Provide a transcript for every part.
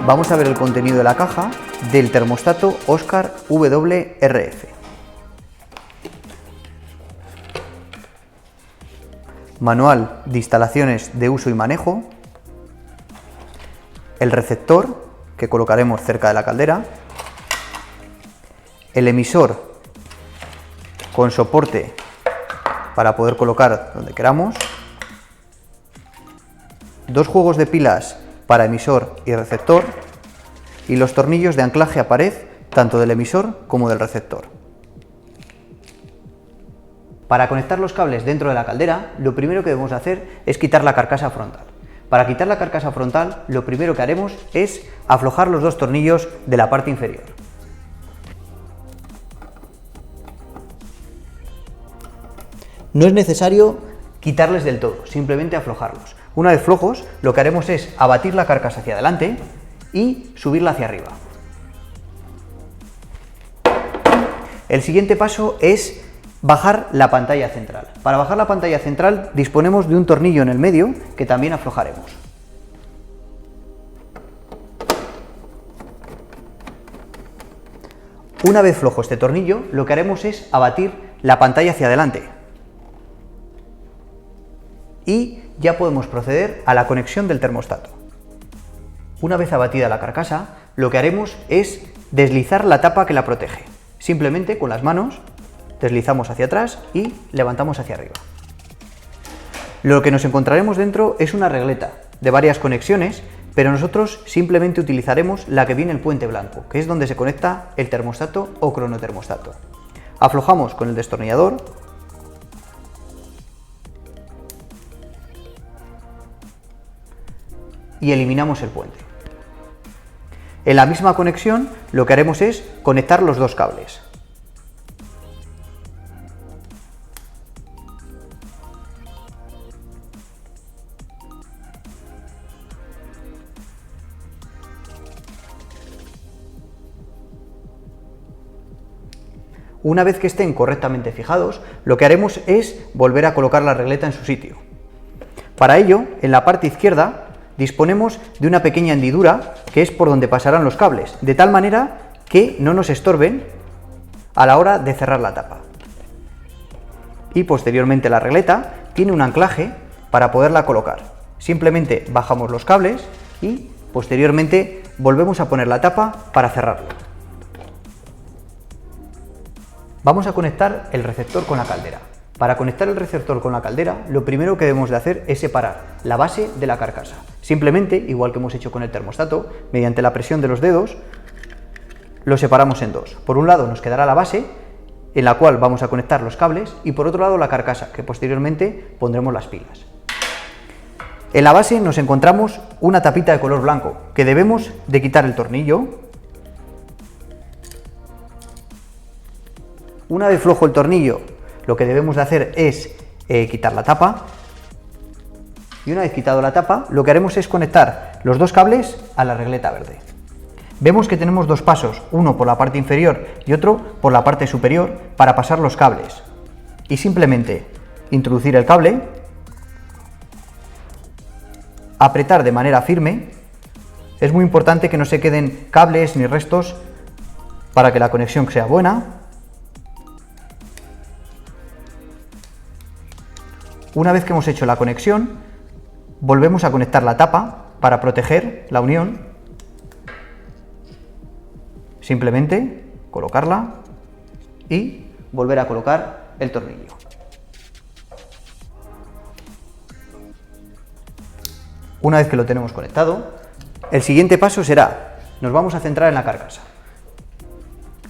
Vamos a ver el contenido de la caja del termostato Oscar WRF. Manual de instalaciones de uso y manejo, el receptor que colocaremos cerca de la caldera, el emisor con soporte para poder colocar donde queramos, dos juegos de pilas para emisor y receptor y los tornillos de anclaje a pared tanto del emisor como del receptor. Para conectar los cables dentro de la caldera, lo primero que debemos hacer es quitar la carcasa frontal. Para quitar la carcasa frontal, lo primero que haremos es aflojar los dos tornillos de la parte inferior. No es necesario quitarles del todo, simplemente aflojarlos. Una vez flojos, lo que haremos es abatir la carcasa hacia adelante y subirla hacia arriba. El siguiente paso es bajar la pantalla central. Para bajar la pantalla central disponemos de un tornillo en el medio que también aflojaremos. Una vez flojo este tornillo, lo que haremos es abatir la pantalla hacia adelante. Y ya podemos proceder a la conexión del termostato. Una vez abatida la carcasa, lo que haremos es deslizar la tapa que la protege. Simplemente con las manos deslizamos hacia atrás y levantamos hacia arriba. Lo que nos encontraremos dentro es una regleta de varias conexiones, pero nosotros simplemente utilizaremos la que viene el puente blanco, que es donde se conecta el termostato o cronotermostato. Aflojamos con el destornillador y eliminamos el puente. En la misma conexión lo que haremos es conectar los dos cables. Una vez que estén correctamente fijados, lo que haremos es volver a colocar la regleta en su sitio. Para ello, en la parte izquierda disponemos de una pequeña hendidura que es por donde pasarán los cables, de tal manera que no nos estorben a la hora de cerrar la tapa. Y posteriormente la regleta tiene un anclaje para poderla colocar. Simplemente bajamos los cables y posteriormente volvemos a poner la tapa para cerrarlo. Vamos a conectar el receptor con la caldera. Para conectar el receptor con la caldera, lo primero que debemos de hacer es separar la base de la carcasa. Simplemente, igual que hemos hecho con el termostato, mediante la presión de los dedos, lo separamos en dos. Por un lado nos quedará la base, en la cual vamos a conectar los cables, y por otro lado la carcasa, que posteriormente pondremos las pilas. En la base nos encontramos una tapita de color blanco, que debemos de quitar el tornillo. Una vez flojo el tornillo, lo que debemos de hacer es quitar la tapa, y una vez quitado la tapa, lo que haremos es conectar los dos cables a la regleta verde. Vemos que tenemos dos pasos, uno por la parte inferior y otro por la parte superior para pasar los cables. Y simplemente introducir el cable, apretar de manera firme. Es muy importante que no se queden cables ni restos para que la conexión sea buena. Una vez que hemos hecho la conexión, volvemos a conectar la tapa para proteger la unión. Simplemente colocarla y volver a colocar el tornillo. Una vez que lo tenemos conectado, el siguiente paso será, nos vamos a centrar en la carcasa.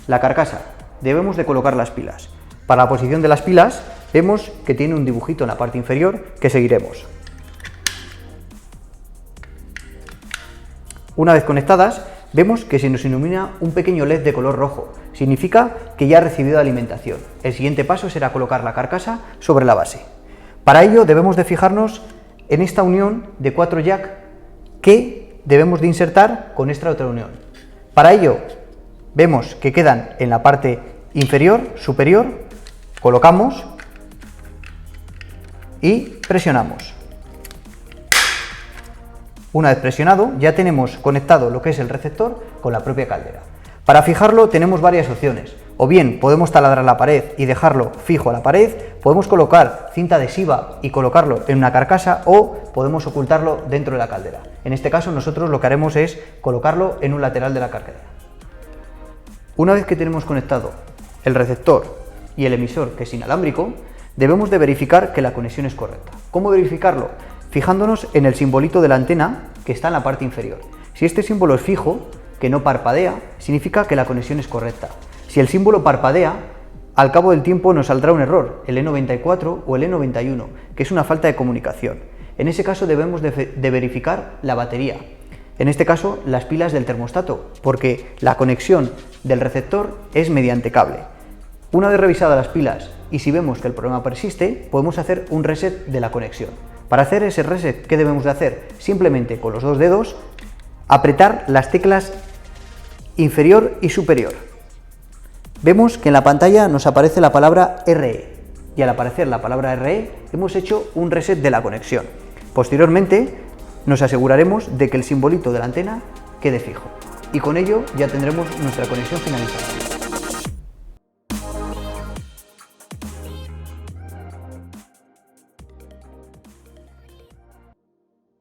La carcasa, debemos de colocar las pilas. Para la posición de las pilas, vemos que tiene un dibujito en la parte inferior que seguiremos. Una vez conectadas, vemos que se nos ilumina un pequeño LED de color rojo. Significa que ya ha recibido alimentación. El siguiente paso será colocar la carcasa sobre la base. Para ello debemos de fijarnos en esta unión de 4 jack que debemos de insertar con esta otra unión. Para ello vemos que quedan en la parte inferior, superior, colocamos y presionamos. Una vez presionado, ya tenemos conectado lo que es el receptor con la propia caldera. Para fijarlo tenemos varias opciones. O bien podemos taladrar la pared y dejarlo fijo a la pared, podemos colocar cinta adhesiva y colocarlo en una carcasa, o podemos ocultarlo dentro de la caldera. En este caso nosotros lo que haremos es colocarlo en un lateral de la caldera. Una vez que tenemos conectado el receptor y el emisor, que es inalámbrico, debemos de verificar que la conexión es correcta. ¿Cómo verificarlo? Fijándonos en el simbolito de la antena que está en la parte inferior. Si este símbolo es fijo, que no parpadea, significa que la conexión es correcta. Si el símbolo parpadea, al cabo del tiempo nos saldrá un error, el E94 o el E91, que es una falta de comunicación. En ese caso debemos de verificar la batería, en este caso las pilas del termostato, porque la conexión del receptor es mediante cable. Una vez revisadas las pilas y si vemos que el problema persiste, podemos hacer un reset de la conexión. Para hacer ese reset, ¿qué debemos de hacer? Simplemente con los dos dedos apretar las teclas inferior y superior. Vemos que en la pantalla nos aparece la palabra RE, y al aparecer la palabra RE hemos hecho un reset de la conexión. Posteriormente nos aseguraremos de que el simbolito de la antena quede fijo, y con ello ya tendremos nuestra conexión finalizada.